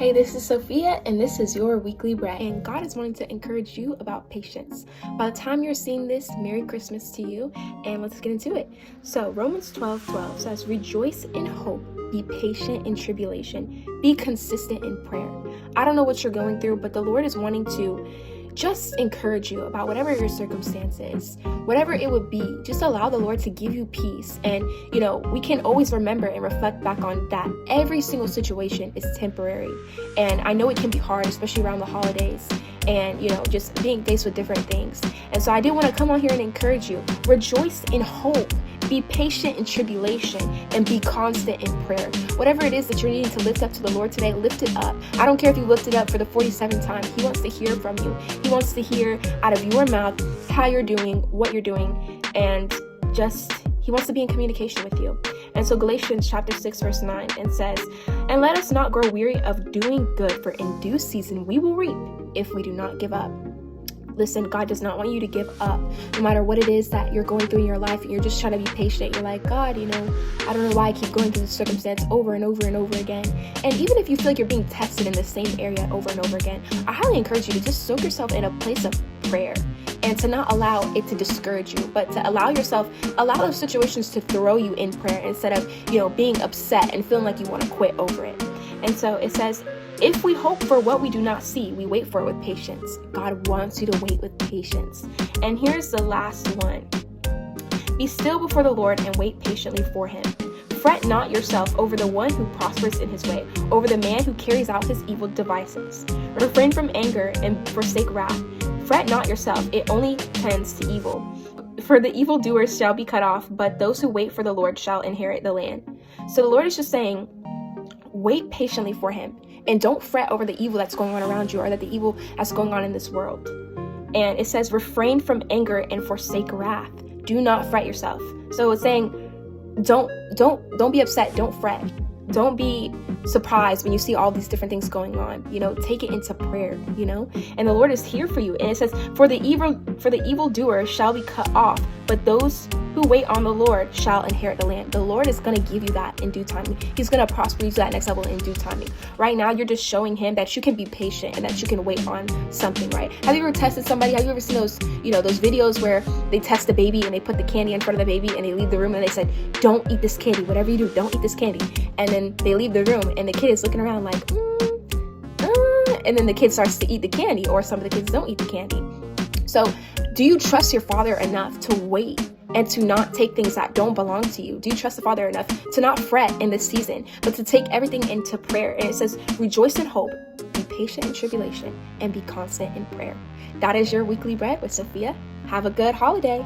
Hey, this is Sophia, and this is your weekly bread. And God is wanting to encourage you about patience. By the time you're seeing this, Merry Christmas to you, and let's get into it. So Romans 12:12 says, rejoice in hope, be patient in tribulation, be consistent in prayer. I don't know what you're going through, but the Lord is wanting to just encourage you about whatever your circumstance is, whatever it would be. Just allow the Lord to give you peace. And, we can always remember and reflect back on that every single situation is temporary. And I know it can be hard, especially around the holidays and, just being faced with different things. And so I did want to come on here and encourage you. Rejoice in hope. Be patient in tribulation and be constant in prayer. Whatever it is that you're needing to lift up to the Lord today, lift it up. I don't care if you lift it up for the 47th time. He wants to hear from you. He wants to hear out of your mouth how you're doing, what you're doing, and he wants to be in communication with you. And so Galatians chapter 6 verse 9, it says, and let us not grow weary of doing good, for in due season we will reap if we do not give up. Listen, God does not want you to give up, no matter what it is that you're going through in your life, and you're just trying to be patient. You're like, God, I don't know why I keep going through this circumstance over and over and over again. And even if you feel like you're being tested in the same area over and over again, I highly encourage you to just soak yourself in a place of prayer and to not allow it to discourage you, but to allow those situations to throw you in prayer instead of, being upset and feeling like you want to quit over it. And so it says, if we hope for what we do not see, we wait for it with patience. God wants you to wait with patience. And here's the last one. Be still before the Lord and wait patiently for him. Fret not yourself over the one who prospers in his way, over the man who carries out his evil devices. Refrain from anger and forsake wrath. Fret not yourself, it only tends to evil. For the evildoers shall be cut off, but those who wait for the Lord shall inherit the land. So the Lord is just saying, wait patiently for him. And don't fret over the evil that's going on around you, or that the evil that's going on in this world. And it says, refrain from anger and forsake wrath. Do not fret yourself. So it's saying, don't be upset. Don't fret. Don't be surprised when you see all these different things going on. Take it into prayer, and the Lord is here for you. And it says, for the evildoer shall be cut off, but those who wait on the Lord shall inherit the land. The Lord is going to give you that in due time. He's going to prosper you to that next level in due timing. Right now, you're just showing him that you can be patient and that you can wait on something, right? Have you ever tested somebody? Have you ever seen those videos where they test the baby and they put the candy in front of the baby and they leave the room and they said, don't eat this candy. Whatever you do, don't eat this candy. And then they leave the room and the kid is looking around like, and then the kid starts to eat the candy, or some of the kids don't eat the candy. So do you trust your Father enough to wait and to not take things that don't belong to you? Do you trust the Father enough to not fret in this season, but to take everything into prayer? And it says, rejoice in hope, be patient in tribulation, and be constant in prayer. That is your weekly bread with Sophia. Have a good holiday.